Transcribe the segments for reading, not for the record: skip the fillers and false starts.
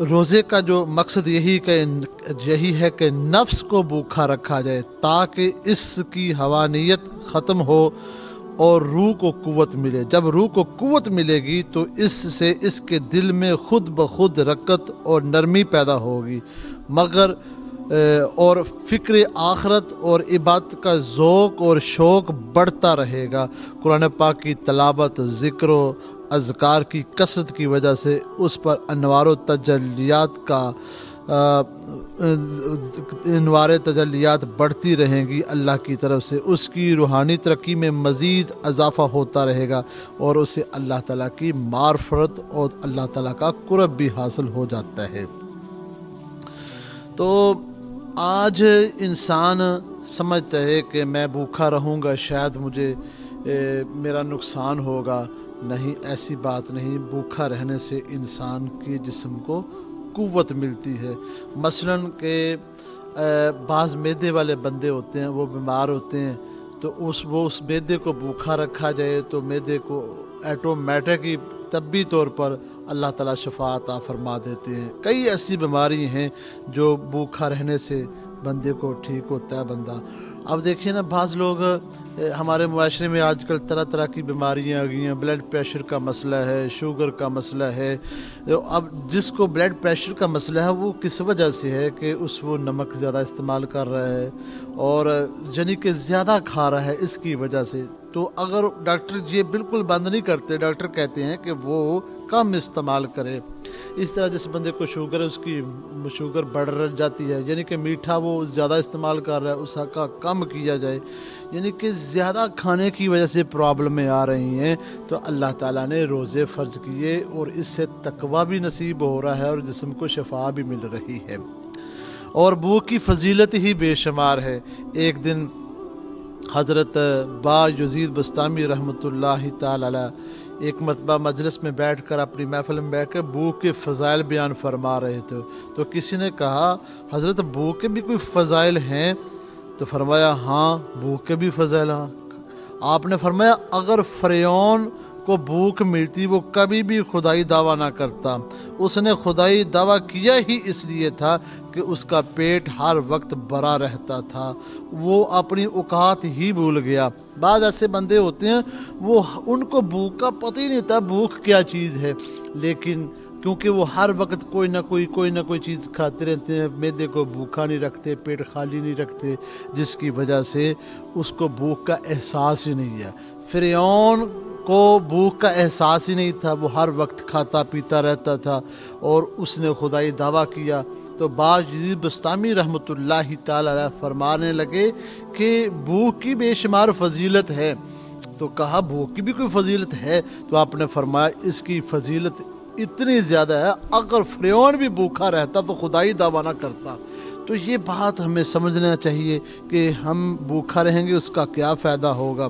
روزے کا جو مقصد یہی ہے کہ نفس کو بھوکا رکھا جائے تاکہ اس کی حوانیت ختم ہو اور روح کو قوت ملے۔ جب روح کو قوت ملے گی تو اس سے اس کے دل میں خود بخود رقت اور نرمی پیدا ہوگی، مگر اور فکر آخرت اور عبادت کا ذوق اور شوق بڑھتا رہے گا۔ قرآن پاک کی تلاوت، ذکر و اذکار کی کثرت کی وجہ سے اس پر انوار تجلیات بڑھتی رہیں گی۔ اللہ کی طرف سے اس کی روحانی ترقی میں مزید اضافہ ہوتا رہے گا اور اسے اللہ تعالیٰ کی معرفت اور اللہ تعالیٰ کا قرب بھی حاصل ہو جاتا ہے۔ تو آج انسان سمجھتا ہے کہ میں بھوکا رہوں گا شاید مجھے میرا نقصان ہوگا۔ نہیں، ایسی بات نہیں۔ بھوکا رہنے سے انسان کے جسم کو قوت ملتی ہے۔ مثلاً کہ بعض معدے والے بندے ہوتے ہیں، وہ بیمار ہوتے ہیں، تو اس معدے کو بھوکا رکھا جائے تو معدے کو ایٹومیٹک ہی طبی طور پر اللہ تعالیٰ شفا عطا فرما دیتے ہیں۔ کئی ایسی بیماری ہیں جو بھوکا رہنے سے بندے کو ٹھیک ہوتا ہے بندہ۔ اب دیکھیے نا، بعض لوگ ہمارے معاشرے میں آج کل طرح طرح کی بیماریاں آ گئی ہیں۔ بلڈ پریشر کا مسئلہ ہے، شوگر کا مسئلہ ہے۔ اب جس کو بلڈ پریشر کا مسئلہ ہے وہ کس وجہ سے ہے کہ وہ نمک زیادہ استعمال کر رہا ہے اور یعنی کہ زیادہ کھا رہا ہے، اس کی وجہ سے۔ تو اگر ڈاکٹر یہ بالکل بند نہیں کرتے، ڈاکٹر کہتے ہیں کہ وہ کم استعمال کرے۔ اس طرح جس بندے کو شوگر ہے، اس کی شوگر بڑھ جاتی ہے، یعنی کہ میٹھا وہ زیادہ استعمال کر رہا ہے، اس کا کم کیا جائے۔ یعنی کہ زیادہ کھانے کی وجہ سے پرابلمیں آ رہی ہیں، تو اللہ تعالیٰ نے روزے فرض کیے اور اس سے تقویٰ بھی نصیب ہو رہا ہے اور جسم کو شفا بھی مل رہی ہے، اور بھوک کی فضیلت ہی بے شمار ہے۔ ایک دن حضرت با یزید بستامی رحمۃ اللہ تعالی علیہ ایک مرتبہ مجلس میں بیٹھ کر، اپنی محفل میں بیٹھ کر بھوک کے فضائل بیان فرما رہے تھے، تو کسی نے کہا حضرت بھوک کے بھی کوئی فضائل ہیں؟ تو فرمایا ہاں، بھوک کے بھی فضائل ہیں۔ آپ نے فرمایا اگر فرعون کو بھوک ملتی وہ کبھی بھی خدائی دعویٰ نہ کرتا، اس نے خدائی دعویٰ کیا ہی اس لیے تھا کہ اس کا پیٹ ہر وقت بھرا رہتا تھا، وہ اپنی اوقات ہی بھول گیا۔ بعض ایسے بندے ہوتے ہیں وہ ان کو بھوک کا پتہ ہی نہیں تھا بھوک کیا چیز ہے، لیکن کیونکہ وہ ہر وقت کوئی نہ کوئی چیز کھاتے رہتے ہیں، معدے کو بھوکا نہیں رکھتے، پیٹ خالی نہیں رکھتے، جس کی وجہ سے اس کو بھوک کا احساس ہی نہیں ہے۔ فرعون کو بھوک کا احساس ہی نہیں تھا، وہ ہر وقت کھاتا پیتا رہتا تھا اور اس نے خدائی دعویٰ کیا۔ تو با یزید بستامی رحمۃ اللہ تعالی علیہ فرمانے لگے کہ بھوک کی بے شمار فضیلت ہے۔ تو کہا بھوک کی بھی کوئی فضیلت ہے؟ تو آپ نے فرمایا اس کی فضیلت اتنی زیادہ ہے، اگر فرعون بھی بھوکا رہتا تو خدائی دعویٰ نہ کرتا۔ تو یہ بات ہمیں سمجھنا چاہیے کہ ہم بھوکا رہیں گے اس کا کیا فائدہ ہوگا،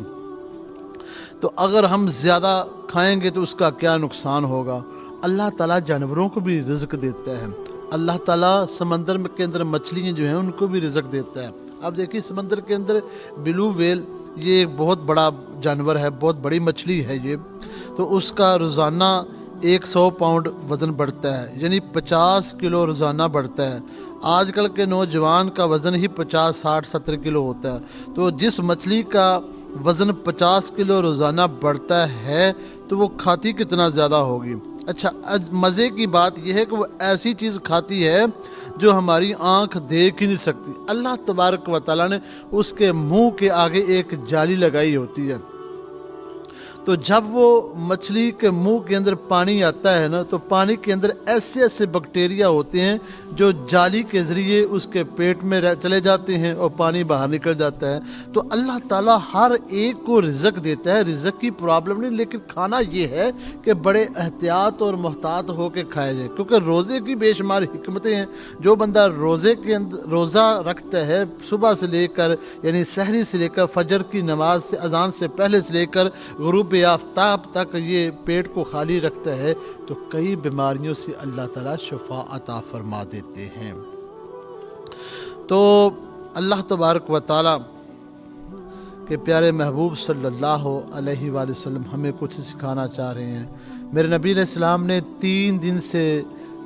تو اگر ہم زیادہ کھائیں گے تو اس کا کیا نقصان ہوگا۔ اللہ تعالیٰ جانوروں کو بھی رزق دیتا ہے، اللہ تعالیٰ سمندر کے اندر مچھلیاں جو ہیں ان کو بھی رزق دیتا ہے۔ اب دیکھیے سمندر کے اندر بلو ویل، یہ ایک بہت بڑا جانور ہے، بہت بڑی مچھلی ہے یہ، تو اس کا روزانہ 100 پاؤنڈ وزن بڑھتا ہے، یعنی 50 کلو روزانہ بڑھتا ہے۔ آج کل کے نوجوان کا وزن ہی 50 60 70 کلو ہوتا ہے، تو جس مچھلی کا وزن 50 کلو روزانہ بڑھتا ہے تو وہ کھاتی کتنا زیادہ ہوگی۔ اچھا، مزے کی بات یہ ہے کہ وہ ایسی چیز کھاتی ہے جو ہماری آنکھ دیکھ ہی نہیں سکتی۔ اللہ تبارک و تعالیٰ نے اس کے منہ کے آگے ایک جالی لگائی ہوتی ہے، تو جب وہ مچھلی کے منہ کے اندر پانی آتا ہے نا، تو پانی کے اندر ایسے بیکٹیریا ہوتے ہیں جو جالی کے ذریعے اس کے پیٹ میں چلے جاتے ہیں اور پانی باہر نکل جاتا ہے۔ تو اللہ تعالیٰ ہر ایک کو رزق دیتا ہے، رزق کی پرابلم نہیں، لیکن کھانا یہ ہے کہ بڑے احتیاط اور محتاط ہو کے کھایا جائے، کیونکہ روزے کی بے شمار حکمتیں ہیں۔ جو بندہ روزے کے اندر روزہ رکھتا ہے، صبح سے لے کر یعنی سحری سے لے کر فجر کی نماز سے اذان سے پہلے سے لے کر غروب آفتاب تک یہ پیٹ کو خالی رکھتا ہے، تو کئی بیماریوں سے اللہ تعالیٰ شفا عطا فرما دیتے ہیں۔ تو اللہ تبارک و تعالیٰ کے پیارے محبوب صلی اللہ علیہ وآلہ وسلم ہمیں کچھ سکھانا چاہ رہے ہیں۔ میرے نبی علیہ السلام نے 3 دن سے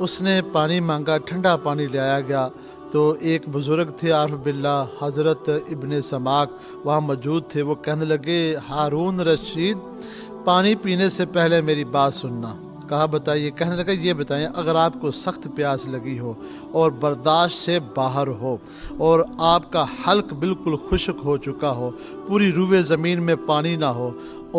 اس نے پانی مانگا، ٹھنڈا پانی لایا گیا تو ایک بزرگ تھے عارف باللہ حضرت ابن سماک وہاں موجود تھے. وہ کہنے لگے ہارون رشید پانی پینے سے پہلے میری بات سننا. کہا بتائیے. کہنے لگا یہ بتائیں اگر آپ کو سخت پیاس لگی ہو اور برداشت سے باہر ہو اور آپ کا حلق بالکل خشک ہو چکا ہو، پوری روئے زمین میں پانی نہ ہو،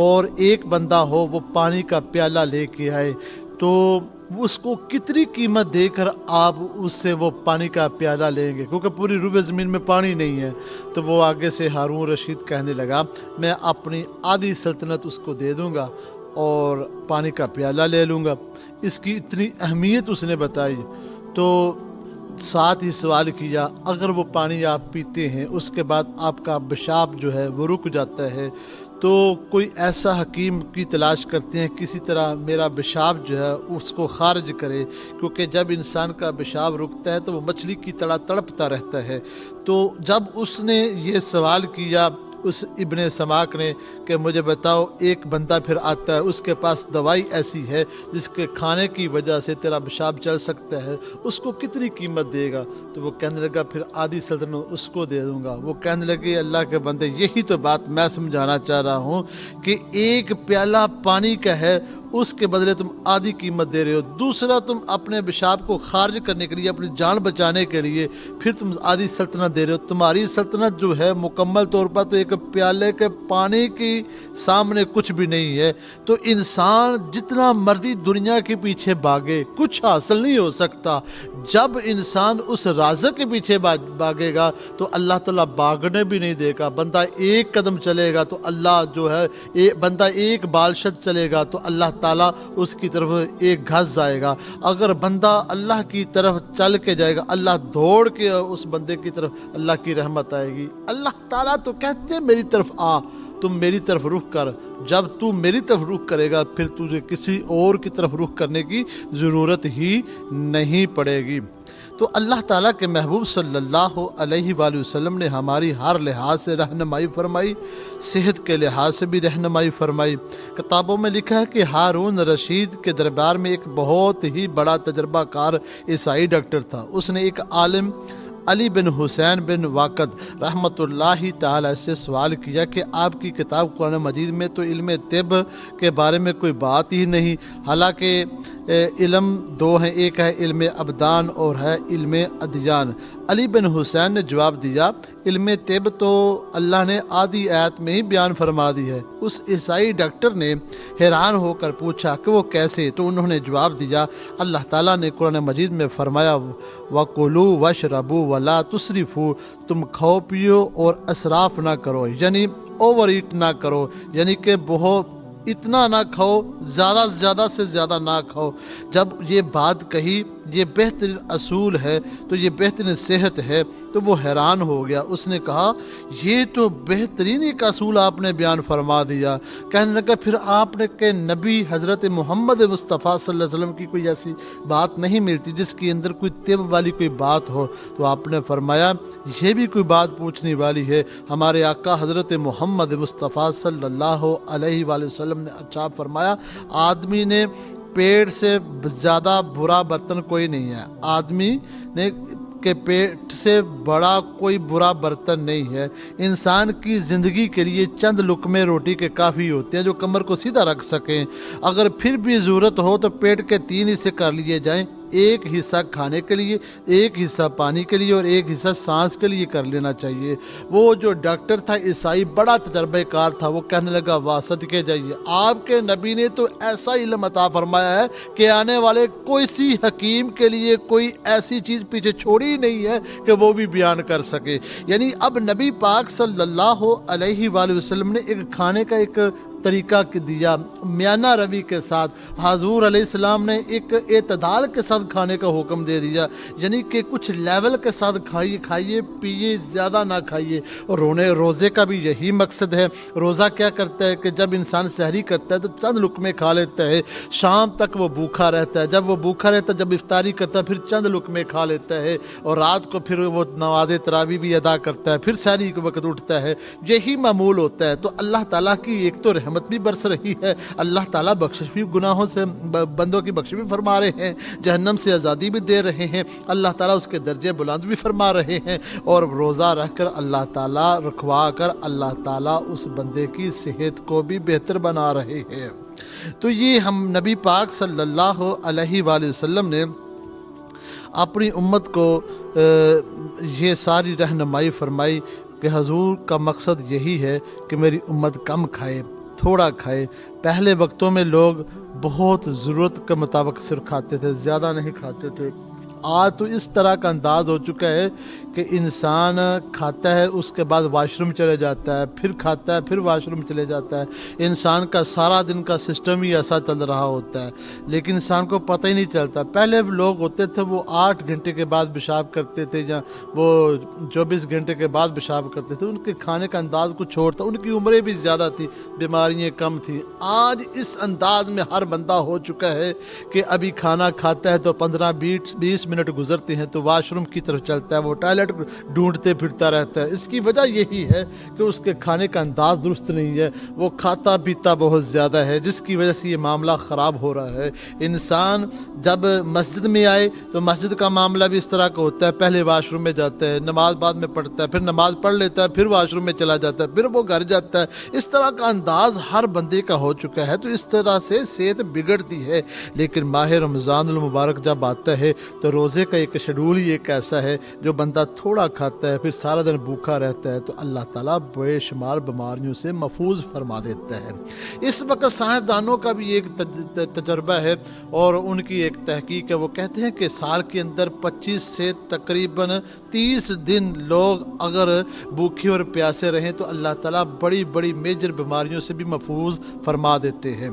اور ایک بندہ ہو وہ پانی کا پیالہ لے کے آئے، تو اس کو کتنی قیمت دے کر آپ اس سے وہ پانی کا پیالہ لیں گے؟ کیونکہ پوری روئے زمین میں پانی نہیں ہے. تو وہ آگے سے ہارون رشید کہنے لگا میں اپنی آدھی سلطنت اس کو دے دوں گا اور پانی کا پیالہ لے لوں گا. اس کی اتنی اہمیت اس نے بتائی. تو ساتھ ہی سوال کیا اگر وہ پانی آپ پیتے ہیں اس کے بعد آپ کا پیشاب جو ہے وہ رک جاتا ہے تو کوئی ایسا حکیم کی تلاش کرتے ہیں کسی طرح میرا پیشاب جو ہے اس کو خارج کرے، کیونکہ جب انسان کا پیشاب رکتا ہے تو وہ مچھلی کی طرح تڑپتا رہتا ہے. تو جب اس نے یہ سوال کیا اس ابن سماک نے کہ مجھے بتاؤ ایک بندہ پھر آتا ہے اس کے پاس دوائی ایسی ہے جس کے کھانے کی وجہ سے تیرا پیشاب چل سکتا ہے، اس کو کتنی قیمت دے گا؟ تو وہ کہنے لگا پھر آدھی سلطنت اس کو دے دوں گا. وہ کہنے لگے اللہ کے بندے یہی تو بات میں سمجھانا چاہ رہا ہوں کہ ایک پیالہ پانی کا ہے اس کے بدلے تم آدھی قیمت دے رہے ہو، دوسرا تم اپنے پیشاب کو خارج کرنے کے لیے اپنی جان بچانے کے لیے پھر تم آدھی سلطنت دے رہے ہو. تمہاری سلطنت جو ہے مکمل طور پر تو ایک پیالے کے پانی کی سامنے کچھ بھی نہیں ہے. تو انسان جتنا مرضی دنیا کے پیچھے بھاگے کچھ حاصل نہیں ہو سکتا. جب انسان اس رازق کے پیچھے بھاگے گا تو اللہ تعالیٰ بھاگنے بھی نہیں دے گا. بندہ ایک قدم چلے گا تو اللہ جو ہے بندہ ایک بالشت چلے گا تو اللہ تعالیٰ اس کی طرف ایک گھس جائے گا. اگر بندہ اللہ کی طرف چل کے جائے گا اللہ دوڑ کے اس بندے کی طرف اللہ کی رحمت آئے گی. اللہ تعالیٰ تو کہتے ہیں میری طرف آ، تم میری طرف رخ کر. جب تو میری طرف رخ کرے گا پھر تجھے کسی اور کی طرف رخ کرنے کی ضرورت ہی نہیں پڑے گی. تو اللہ تعالیٰ کے محبوب صلی اللہ علیہ وآلہ وسلم نے ہماری ہر لحاظ سے رہنمائی فرمائی، صحت کے لحاظ سے بھی رہنمائی فرمائی. کتابوں میں لکھا ہے کہ ہارون رشید کے دربار میں ایک بہت ہی بڑا تجربہ کار عیسائی ڈاکٹر تھا. اس نے ایک عالم علی بن حسین بن واقد رحمۃ اللہ تعالی سے سوال کیا کہ آپ کی کتاب قرآن مجید میں تو علم طب کے بارے میں کوئی بات ہی نہیں، حالانکہ علم دو ہیں، ایک ہے علم ابدان اور ہے علم ادیان. علی بن حسین نے جواب دیا علم طب تو اللہ نے آدھی آیت میں ہی بیان فرما دی ہے. اس عیسائی ڈاکٹر نے حیران ہو کر پوچھا کہ وہ کیسے؟ تو انہوں نے جواب دیا اللہ تعالیٰ نے قرآن مجید میں فرمایا وَقُلُوا وَاشْرَبُوا وَلَا تُسْرِفُوا، تم کھاؤ پیو اور اسراف نہ کرو، یعنی اوور ایٹ نہ کرو، یعنی کہ بہت اتنا نہ کھاؤ، زیادہ سے زیادہ نہ کھاؤ. جب یہ بات کہی یہ بہترین اصول ہے تو یہ بہترین صحت ہے تو وہ حیران ہو گیا. اس نے کہا یہ تو بہترین ایک اصول آپ نے بیان فرما دیا. کہنے لگا پھر آپ نے کہ نبی حضرت محمد مصطفیٰ صلی اللہ علیہ وسلم کی کوئی ایسی بات نہیں ملتی جس کے اندر کوئی طب والی کوئی بات ہو؟ تو آپ نے فرمایا یہ بھی کوئی بات پوچھنے والی ہے. ہمارے آقا حضرت محمد مصطفیٰ صلی اللہ علیہ وآلہ وسلم نے اچھا فرمایا آدمی نے پیٹ سے زیادہ برا برتن کوئی نہیں ہے، آدمی نے کہ پیٹ سے بڑا کوئی برا برتن نہیں ہے. انسان کی زندگی کے لیے چند لقمے روٹی کے کافی ہوتے ہیں جو کمر کو سیدھا رکھ سکیں. اگر پھر بھی ضرورت ہو تو پیٹ کے 3 حصے کر لیے جائیں، ایک حصہ کھانے کے لیے، ایک حصہ پانی کے لیے اور ایک حصہ سانس کے لیے کر لینا چاہیے. وہ جو ڈاکٹر تھا عیسائی بڑا تجربہ کار تھا، وہ کہنے لگا واہ صدقے جائیے آپ کے نبی نے تو ایسا علم عطا فرمایا ہے کہ آنے والے کوئی سی حکیم کے لیے کوئی ایسی چیز پیچھے چھوڑی نہیں ہے کہ وہ بھی بیان کر سکے. یعنی اب نبی پاک صلی اللہ علیہ وآلہ وسلم نے ایک کھانے کا ایک طریقہ دیا میانہ روی کے ساتھ. حضور علیہ السلام نے ایک اعتدال کے ساتھ کھانے کا حکم دے دیا، یعنی کہ کچھ لیول کے ساتھ کھائیے پیئے، زیادہ نہ کھائیے. اور روزے کا بھی یہی مقصد ہے. روزہ کیا کرتا ہے کہ جب انسان سحری کرتا ہے تو چند لقمے کھا لیتا ہے، شام تک وہ بھوکا رہتا ہے. جب وہ بھوکا رہتا ہے جب افطاری کرتا ہے پھر چند لقمے کھا لیتا ہے اور رات کو پھر وہ نماز تراویح بھی ادا کرتا ہے، پھر سحری کے وقت اٹھتا ہے. یہی معمول ہوتا ہے. تو اللہ تعالیٰ کی ایک تو رحمت بھی برس رہی ہے، اللہ تعالیٰ بخشش بھی گناہوں سے بندوں کی بخشش بھی فرما رہے ہیں، جہنم سے آزادی بھی دے رہے ہیں، اللہ تعالیٰ اس کے درجے بلند بھی فرما رہے ہیں، اور روزہ رکھ کر اللہ تعالیٰ رکھوا کر اللہ تعالیٰ اس بندے کی صحت کو بھی بہتر بنا رہے ہیں۔ تو یہ ہم نبی پاک صلی اللہ علیہ وآلہ وسلم نے اپنی امت کو یہ ساری رہنمائی فرمائی کہ حضور کا مقصد یہی ہے کہ میری امت کم کھائے، تھوڑا کھائے۔ پہلے وقتوں میں لوگ بہت ضرورت کے مطابق صرف کھاتے تھے، زیادہ نہیں کھاتے تھے۔ آج تو اس طرح کا انداز ہو چکا ہے کہ انسان کھاتا ہے، اس کے بعد واش روم چلے جاتا ہے، پھر کھاتا ہے، پھر واش روم چلے جاتا ہے۔ انسان کا سارا دن کا سسٹم ہی ایسا چل رہا ہوتا ہے، لیکن انسان کو پتہ ہی نہیں چلتا۔ پہلے لوگ ہوتے تھے وہ 8 گھنٹے کے بعد پیشاب کرتے تھے، یا وہ 24 گھنٹے کے بعد پیشاب کرتے تھے، ان کے کھانے کا انداز کچھ اور تھا، ان کی عمریں بھی زیادہ تھی، بیماریاں کم تھیں۔ آج اس انداز میں ہر بندہ ہو چکا ہے کہ ابھی کھانا کھاتا ہے تو 15-20 منٹ گزرتے ہیں تو واش روم کی طرف چلتا ہے، وہ ٹوائلٹ ڈھونڈتے پھرتا رہتا ہے۔ اس کی وجہ یہی ہے کہ اس کے کھانے کا انداز درست نہیں ہے، وہ کھاتا پیتا بہت زیادہ ہے، جس کی وجہ سے یہ معاملہ خراب ہو رہا ہے۔ انسان جب مسجد میں آئے تو مسجد کا معاملہ بھی اس طرح کا ہوتا ہے، پہلے واش روم میں جاتا ہے، نماز بعد میں پڑھتا ہے، پھر نماز پڑھ لیتا ہے، پھر واش روم میں چلا جاتا ہے، پھر وہ گھر جاتا ہے۔ اس طرح کا انداز ہر بندے کا ہو چکا ہے، تو اس طرح سے صحت بگڑتی ہے۔ لیکن ماہ رمضان المبارک جب آتا ہے تو روزے کا ایک شیڈول ہی ایک ایسا ہے، جو بندہ تھوڑا کھاتا ہے پھر سارا دن بھوکا رہتا ہے تو اللہ تعالیٰ بے شمار بیماریوں سے محفوظ فرما دیتا ہے۔ اس وقت سائنسدانوں کا بھی ایک تجربہ ہے اور ان کی ایک تحقیق ہے، وہ کہتے ہیں کہ سال کے اندر 25 سے تقریباً 30 دن لوگ اگر بھوکے اور پیاسے رہیں تو اللہ تعالیٰ بڑی بڑی میجر بیماریوں سے بھی محفوظ فرما دیتے ہیں۔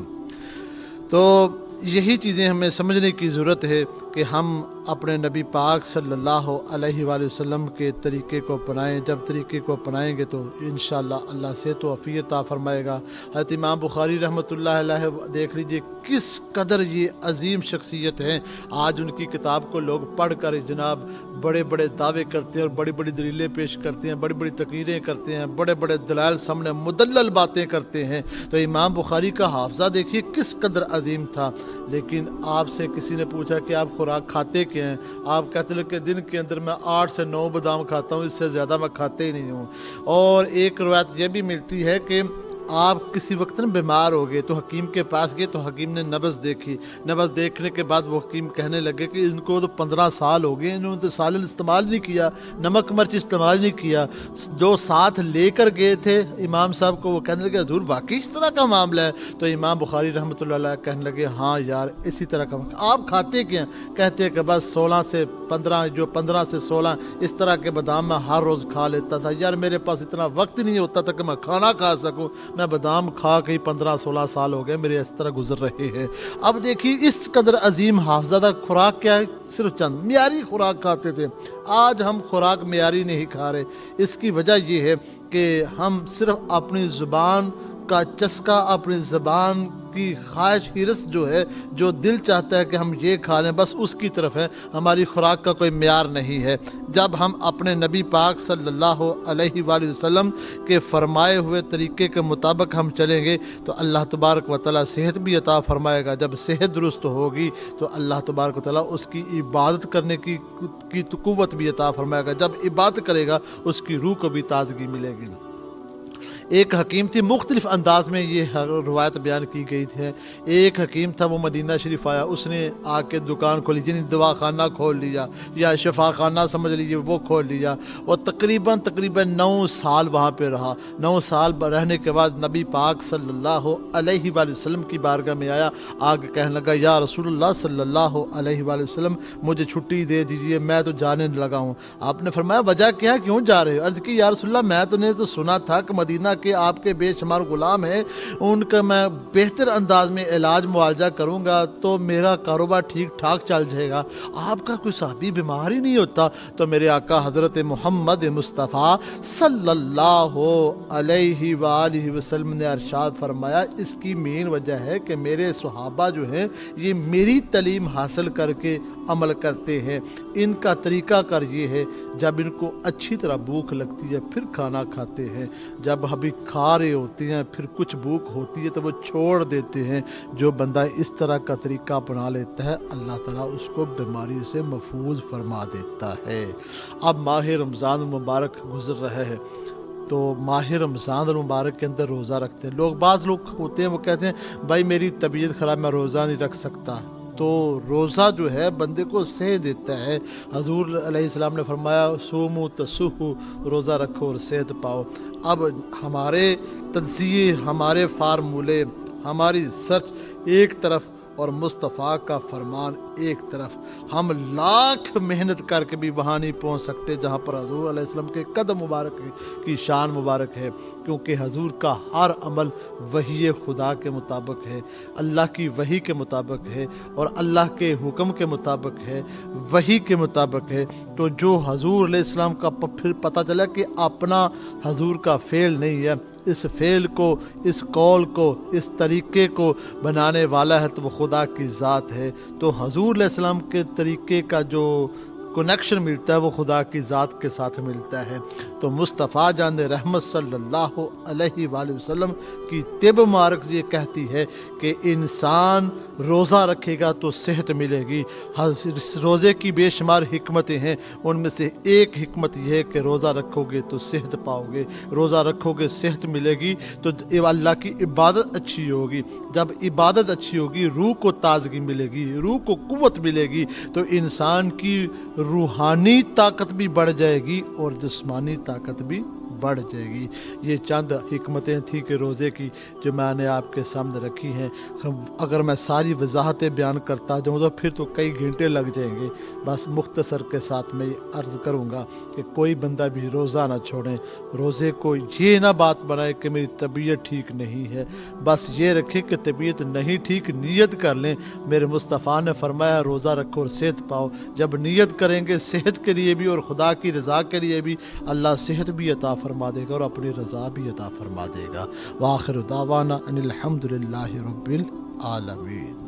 تو یہی چیزیں ہمیں سمجھنے کی ضرورت ہے کہ ہم اپنے نبی پاک صلی اللہ علیہ وآلہ وسلم کے طریقے کو اپنائیں۔ جب طریقے کو اپنائیں گے تو انشاءاللہ اللہ سے تو عافیت عطا فرمائے گا۔ حضرت امام بخاری رحمۃ اللہ علیہ دیکھ لیجئے کس قدر یہ عظیم شخصیت ہیں، آج ان کی کتاب کو لوگ پڑھ کر جناب بڑے بڑے دعوے کرتے ہیں اور بڑی بڑی دلیلیں پیش کرتے ہیں، بڑی بڑی تقریریں کرتے ہیں، بڑے بڑے دلائل سامنے مدلل باتیں کرتے ہیں۔ تو امام بخاری کا حافظہ دیکھیے کس قدر عظیم تھا، لیکن آپ سے کسی نے پوچھا کہ آپ خوراک کھاتے کیا ہیں، آپ کہتے ہیں کہ دن کے اندر میں 8 سے 9 بادام کھاتا ہوں، اس سے زیادہ میں کھاتے ہی نہیں ہوں۔ اور ایک روایت یہ بھی ملتی ہے کہ آپ کسی وقت بیمار ہو گئے تو حکیم کے پاس گئے تو حکیم نے نبض دیکھی، نبض دیکھنے کے بعد وہ حکیم کہنے لگے کہ ان کو تو 15 سال ہو گئے، انہوں نے تو سالن استعمال نہیں کیا، نمک مرچ استعمال نہیں کیا۔ جو ساتھ لے کر گئے تھے امام صاحب کو وہ کہنے لگے حضور واقعی اس طرح کا معاملہ ہے؟ تو امام بخاری رحمۃ اللہ علیہ کہنے لگے ہاں یار اسی طرح کا۔ آپ کھاتے کیا؟ کہتے ہیں کہ بس 16 سے 15 جو 15 سے 16 اس طرح کے بادام میں ہر روز کھا لیتا تھا، یار میرے پاس اتنا وقت نہیں ہوتا تھا کہ میں کھانا کھا سکوں، میں بادام کھا کے 15-16 سال ہو گئے میرے اس طرح گزر رہے ہیں۔ اب دیکھیے اس قدر عظیم حافظہ خوراک کیا ہے، صرف چند معیاری خوراک کھاتے تھے۔ آج ہم خوراک معیاری نہیں کھا رہے، اس کی وجہ یہ ہے کہ ہم صرف اپنی زبان کا چسکا، اپنی زبان کی خواہش ہرس جو ہے، جو دل چاہتا ہے کہ ہم یہ کھا لیں، بس اس کی طرف ہے، ہماری خوراک کا کوئی معیار نہیں ہے۔ جب ہم اپنے نبی پاک صلی اللہ علیہ وآلہ وسلم کے فرمائے ہوئے طریقے کے مطابق ہم چلیں گے تو اللہ تبارک و تعالیٰ صحت بھی عطا فرمائے گا۔ جب صحت درست ہوگی تو اللہ تبارک و تعالیٰ اس کی عبادت کرنے کی قوت بھی عطا فرمائے گا۔ جب عبادت کرے گا اس کی روح کو بھی تازگی ملے گی۔ ایک حکیم تھی، مختلف انداز میں یہ روایت بیان کی گئی ہے۔ ایک حکیم تھا، وہ مدینہ شریف آیا، اس نے آ کے دکان کھولی، یعنی دوا خانہ کھول لیا یا شفا خانہ سمجھ لیجیے وہ کھول لیا، اور تقریباً 9 سال وہاں پہ رہا۔ 9 سال رہنے کے بعد نبی پاک صلی اللہ علیہ وآلہ وسلم کی بارگاہ میں آیا، آگے کہنے لگا یا رسول اللہ صلی اللہ علیہ وآلہ وسلم مجھے چھٹی دے دیجیے، میں تو جانے لگا ہوں۔ آپ نے فرمایا وجہ کیا، کیوں جا رہے ہو؟ عرض کی یا رسول اللہ میں تو نے تو سنا تھا کہ مدینہ کہ آپ کے بے شمار غلام ہیں، ان کا میں بہتر انداز میں علاج معالجہ کروں گا تو میرا کاروبار ٹھیک ٹھاک چل جائے گا، آپ کا کوئی صحابی بیمار ہی نہیں ہوتا؟ تو میرے آقا حضرت محمد مصطفیٰ صلی اللہ علیہ وآلہ وسلم نے ارشاد فرمایا اس کی مین وجہ ہے کہ میرے صحابہ جو ہیں یہ میری تعلیم حاصل کر کے عمل کرتے ہیں، ان کا طریقہ کار یہ ہے جب ان کو اچھی طرح بھوک لگتی ہے پھر کھانا کھاتے ہیں، جب ابھی کبھی کھا رہے ہوتے ہیں، پھر کچھ بھوک ہوتی ہے تو وہ چھوڑ دیتے ہیں۔ جو بندہ اس طرح کا طریقہ اپنا لیتا ہے اللہ تعالیٰ اس کو بیماری سے محفوظ فرما دیتا ہے۔ اب ماہ رمضان المبارک گزر رہا ہے، تو ماہ رمضان المبارک کے اندر روزہ رکھتے ہیں لوگ۔ بعض لوگ ہوتے ہیں وہ کہتے ہیں بھائی میری طبیعت خراب، میں روزہ نہیں رکھ سکتا۔ تو روزہ جو ہے بندے کو صحت دیتا ہے۔ حضور علیہ السلام نے فرمایا سومو تصوحو، روزہ رکھو اور صحت پاؤ۔ اب ہمارے تجزیے، ہمارے فارمولے، ہماری سرچ ایک طرف اور مصطفیٰ کا فرمان ایک طرف، ہم لاکھ محنت کر کے بھی وہاں نہیں پہنچ سکتے جہاں پر حضور علیہ السلام کے قدم مبارک کی شان مبارک ہے، کیونکہ حضور کا ہر عمل وحی خدا کے مطابق ہے، اللہ کی وحی کے مطابق ہے، اور اللہ کے حکم کے مطابق ہے، وحی کے مطابق ہے۔ تو جو حضور علیہ السلام کا پھر پتہ چلا کہ اپنا حضور کا فعل نہیں ہے، اس فعل کو، اس قول کو، اس طریقے کو بنانے والا ہے تو وہ خدا کی ذات ہے۔ تو حضور علیہ السلام کے طریقے کا جو کنیکشن ملتا ہے وہ خدا کی ذات کے ساتھ ملتا ہے۔ تو مصطفیٰ جان رحمت صلی اللہ علیہ وآلہ وسلم کی طب مبارک یہ کہتی ہے کہ انسان روزہ رکھے گا تو صحت ملے گی۔ روزے کی بے شمار حکمتیں ہیں، ان میں سے ایک حکمت یہ ہے کہ روزہ رکھو گے تو صحت پاؤ گے، روزہ رکھو گے صحت ملے گی، تو اللہ کی عبادت اچھی ہوگی۔ جب عبادت اچھی ہوگی روح کو تازگی ملے گی، روح کو قوت ملے گی، تو انسان کی روحانی طاقت بھی بڑھ جائے گی اور جسمانی طاقت بھی بڑھ جائے گی۔ یہ چند حکمتیں تھیں کہ روزے کی جو میں نے آپ کے سامنے رکھی ہیں۔ اگر میں ساری وضاحتیں بیان کرتا جاؤں تو پھر تو کئی گھنٹے لگ جائیں گے، بس مختصر کے ساتھ میں عرض کروں گا کہ کوئی بندہ بھی روزہ نہ چھوڑیں۔ روزے کو یہ نہ بات بنائے کہ میری طبیعت ٹھیک نہیں ہے، بس یہ رکھے کہ طبیعت نہیں ٹھیک، نیت کر لیں۔ میرے مصطفیٰ نے فرمایا روزہ رکھو اور صحت پاؤ۔ جب نیت کریں گے صحت کے لیے بھی اور خدا کی رضا کے لیے بھی، اللہ صحت بھی عطا فرما دے گا اور اپنی رضا بھی عطا فرما دے گا۔ وآخر دعوانا ان الحمد للہ رب العالمین۔